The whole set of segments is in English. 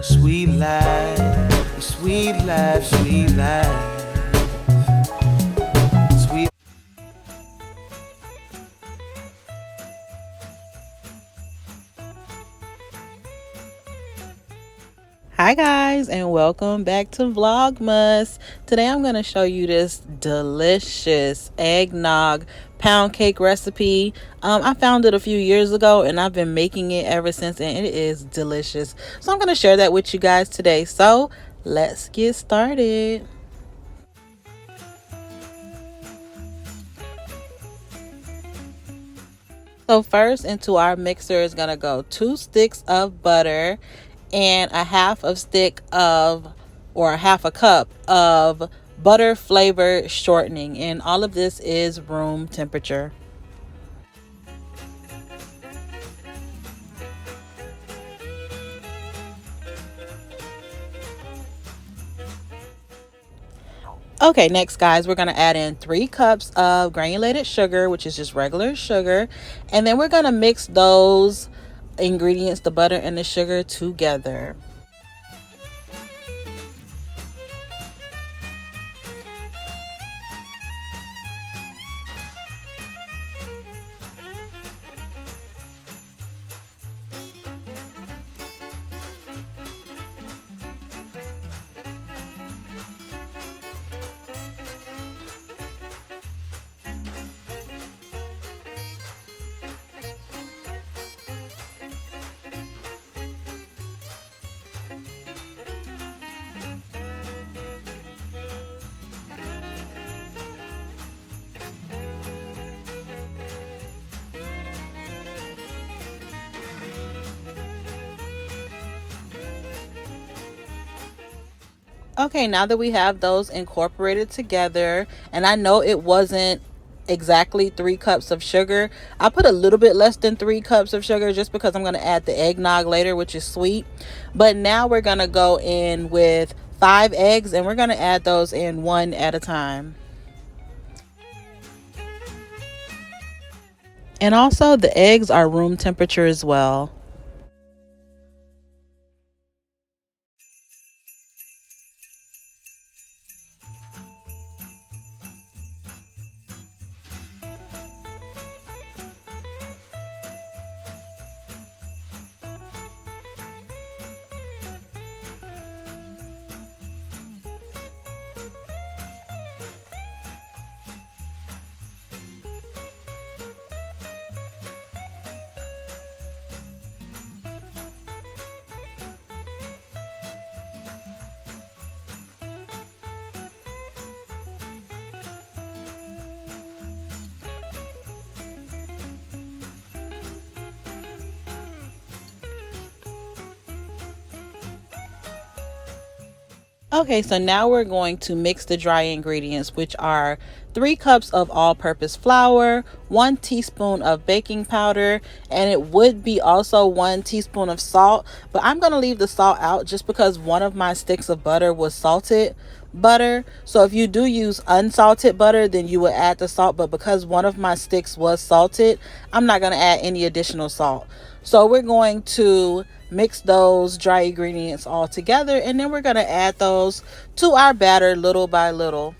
Sweet life, sweet life, sweet life, sweet. Hi guys, and welcome back to Vlogmas. Today I'm going to show you this delicious eggnog pound cake recipe. I found it a few years ago and I've been making it ever since, and it is delicious. So I'm going to share that with you guys today. So let's get started. So first, into our mixer is going to go 2 sticks of butter and a half a stick of, or a half a cup of butter flavored shortening, and all of this is room temperature. Okay, next guys, we're going to add in 3 cups of granulated sugar, which is just regular sugar, and then we're going to mix those ingredients, the butter and the sugar, together. Okay, now that we have those incorporated together, and I know it wasn't exactly 3 cups of sugar. I put a little bit less than 3 cups of sugar just because I'm going to add the eggnog later, which is sweet. But now we're going to go in with 5 eggs, and we're going to add those in one at a time. And also the eggs are room temperature as well. Okay, so now we're going to mix the dry ingredients, which are 3 cups of all-purpose flour, 1 teaspoon of baking powder, and it would be also 1 teaspoon of salt, but I'm going to leave the salt out just because one of my sticks of butter was salted butter. So if you do use unsalted butter, then you would add the salt, but because one of my sticks was salted, I'm not going to add any additional salt. So we're going to mix those dry ingredients all together, and then we're going to add those to our batter little by little.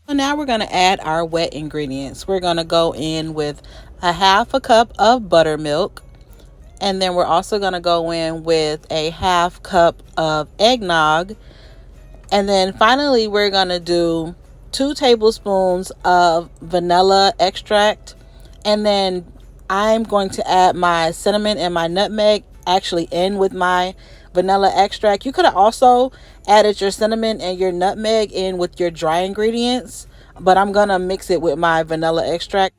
So now we're going to add our wet ingredients. We're going to go in with a half a cup of buttermilk. And then we're also going to go in with a half cup of eggnog. And then finally, we're going to do 2 tablespoons of vanilla extract. And then I'm going to add my cinnamon and my nutmeg actually in with my vanilla extract. You could have also added your cinnamon and your nutmeg in with your dry ingredients, but I'm going to mix it with my vanilla extract.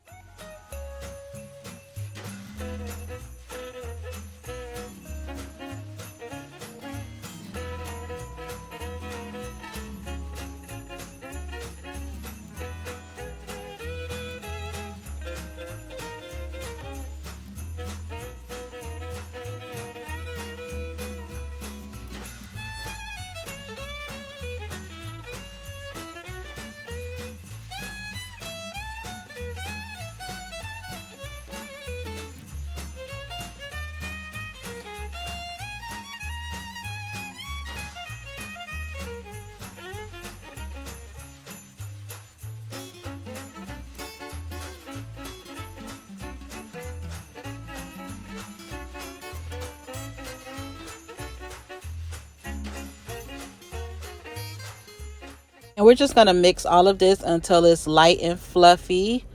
And we're just going to mix all of this until it's light and fluffy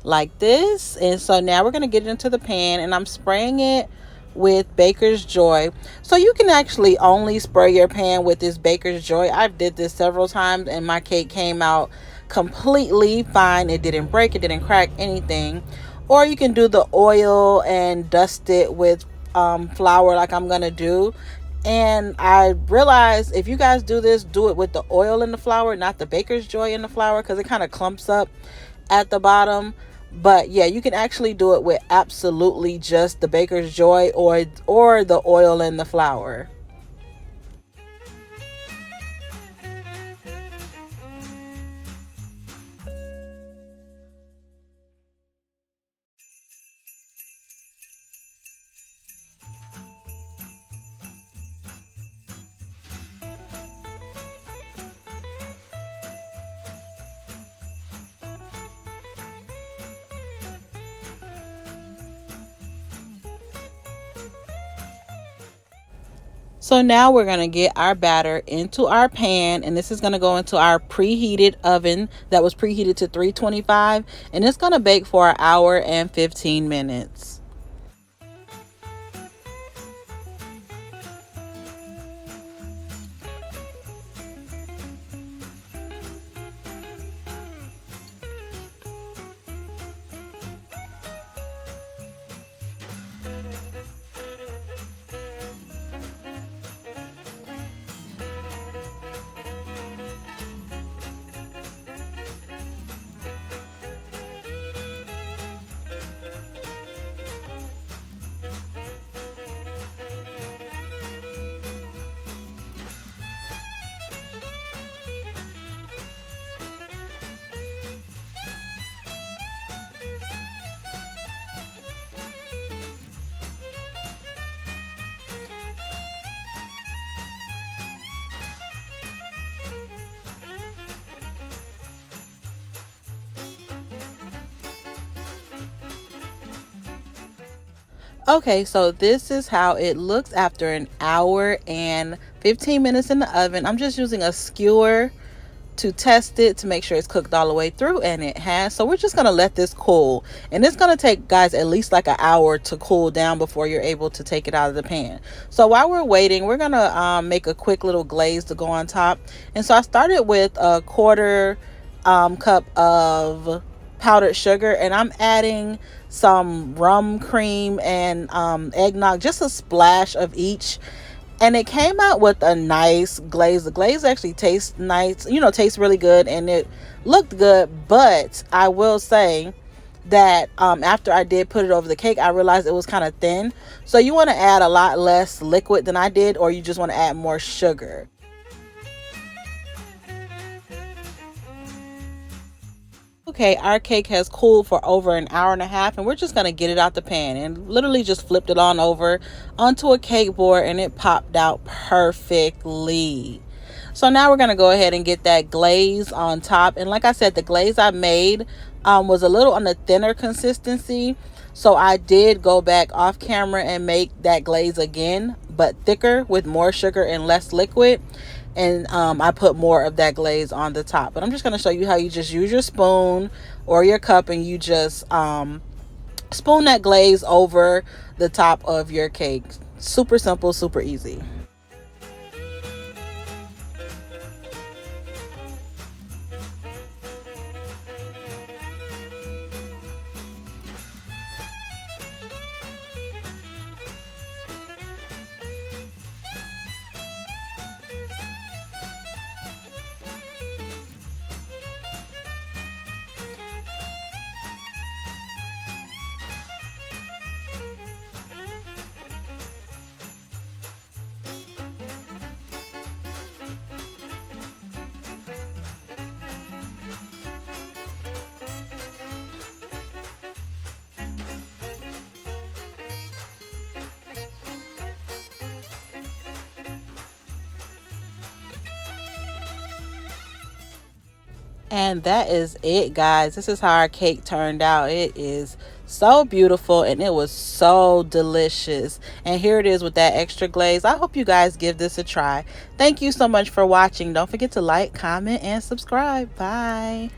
like this. And so now we're going to get it into the pan, and I'm spraying it with Baker's Joy. So you can actually only spray your pan with this Baker's Joy. I've did this several times and my cake came out completely fine. It didn't break, it didn't crack, anything. Or you can do the oil and dust it with flour like I'm gonna do. And I realized if you guys do this, do it with the oil in the flour, not the Baker's Joy in the flour, because it kind of clumps up at the bottom. But yeah, you can actually do it with absolutely just the Baker's Joy or the oil in the flour. So now we're going to get our batter into our pan, and this is going to go into our preheated oven that was preheated to 325, and it's going to bake for an hour and 15 minutes. Okay, so this is how it looks after an hour and 15 minutes in the oven. I'm just using a skewer to test it to make sure it's cooked all the way through, and it has. So we're just going to let this cool, and it's going to take, guys, at least like an hour to cool down before you're able to take it out of the pan. So while we're waiting, we're going to make a quick little glaze to go on top. And so I started with a quarter cup of powdered sugar, and I'm adding some rum cream and eggnog, just a splash of each. And it came out with a nice glaze. The glaze actually tastes nice, tastes really good, and it looked good. But I will say that after I did put it over the cake, I realized it was kind of thin. So you want to add a lot less liquid than I did, or you just want to add more sugar. Okay, our cake has cooled for over an hour and a half, and we're just going to get it out the pan, and literally just flipped it on over onto a cake board, and it popped out perfectly. So now we're going to go ahead and get that glaze on top. And like I said, the glaze I made was a little on the thinner consistency. So I did go back off camera and make that glaze again, but thicker with more sugar and less liquid. And I put more of that glaze on the top. But I'm just going to show you how you just use your spoon or your cup and you just spoon that glaze over the top of your cake. Super simple, super easy. And that is it, guys. This is how our cake turned out. It is so beautiful and it was so delicious. And here it is with that extra glaze. I hope you guys give this a try. Thank you so much for watching. Don't forget to like, comment, and subscribe. Bye.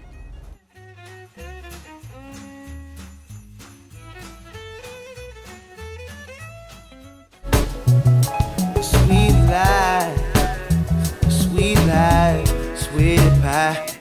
Sweet life, sweet life, sweet pie.